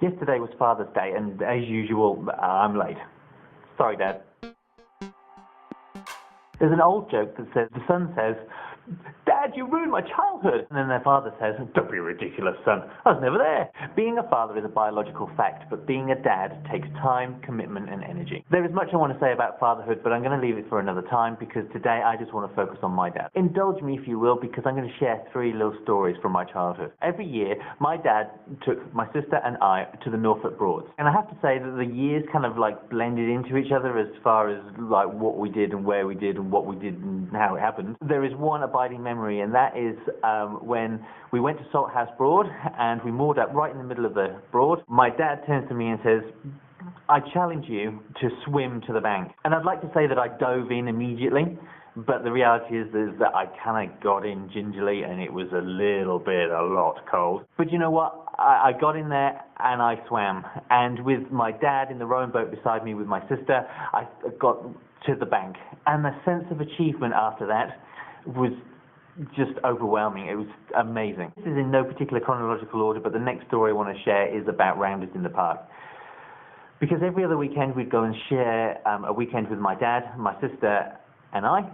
Yesterday was Father's Day, and as usual, I'm late. Sorry, Dad. There's an old joke that says, the son says, "Dad, you ruined my childhood." And then their father says, "Don't be ridiculous, son. I was never there." Being a father is a biological fact, but being a dad takes time, commitment, and energy. There is much I want to say about fatherhood, but I'm going to leave it for another time because today I just want to focus on my dad. Indulge me, if you will, because I'm going to share 3 little stories from my childhood. Every year, my dad took my sister and I to the Norfolk Broads. And I have to say that the years kind of like blended into each other as far as like what we did and where we did and what we did and how it happened. There is one abiding memory, and that is when we went to Salthouse Broad and we moored up right in the middle of the broad. My dad turns to me and says, "I challenge you to swim to the bank." And I'd like to say that I dove in immediately, but the reality is that I kind of got in gingerly, and it was a lot cold. But you know what? I got in there and I swam. And with my dad in the rowing boat beside me with my sister, I got to the bank. And the sense of achievement after that was just overwhelming. It was amazing. This is in no particular chronological order, but the next story I want to share is about Rounders in the Park. Because every other weekend we'd go and share a weekend with my dad, my sister, and I.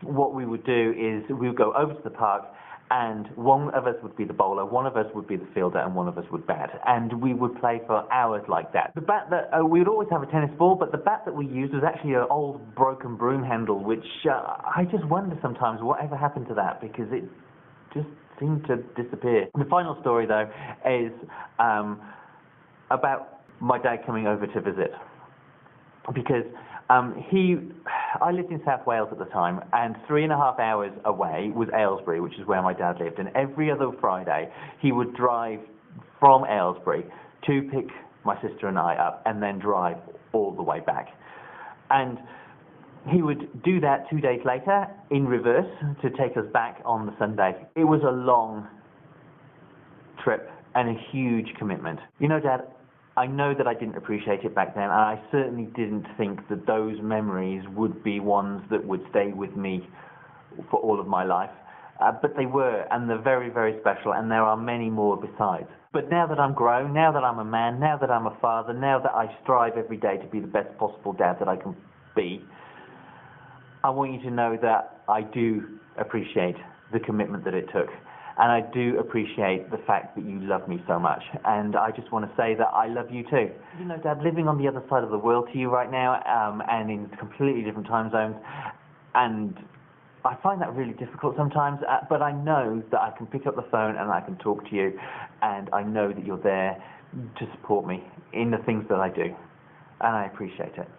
What we would do is we would go over to the park, and one of us would be the bowler, one of us would be the fielder, and one of us would bat. And we would play for hours like that. The bat that we would always have a tennis ball, but the bat that we used was actually an old broken broom handle, which I just wonder sometimes whatever happened to that, because it just seemed to disappear. The final story, though, is about my dad coming over to visit, because I lived in South Wales at the time, and 3.5 hours away was Aylesbury, which is where my dad lived. And every other Friday, he would drive from Aylesbury to pick my sister and I up, and then drive all the way back. And he would do that 2 days later in reverse to take us back on the Sunday. It was a long trip and a huge commitment. You know, Dad, I know that I didn't appreciate it back then, and I certainly didn't think that those memories would be ones that would stay with me for all of my life. But they were, and they're very, very special, and there are many more besides. But now that I'm grown, now that I'm a man, now that I'm a father, now that I strive every day to be the best possible dad that I can be, I want you to know that I do appreciate the commitment that it took. And I do appreciate the fact that you love me so much. And I just want to say that I love you too. You know, Dad, living on the other side of the world to you right now, and in completely different time zones, and I find that really difficult sometimes, but I know that I can pick up the phone and I can talk to you, and I know that you're there to support me in the things that I do. And I appreciate it.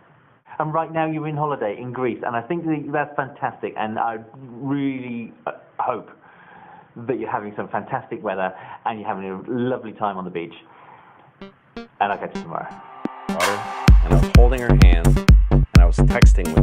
And right now you're in holiday in Greece, and I think that's fantastic, and I really hope that you're having some fantastic weather and you're having a lovely time on the beach. And I'll catch you tomorrow. And I was holding her hand, and I was texting with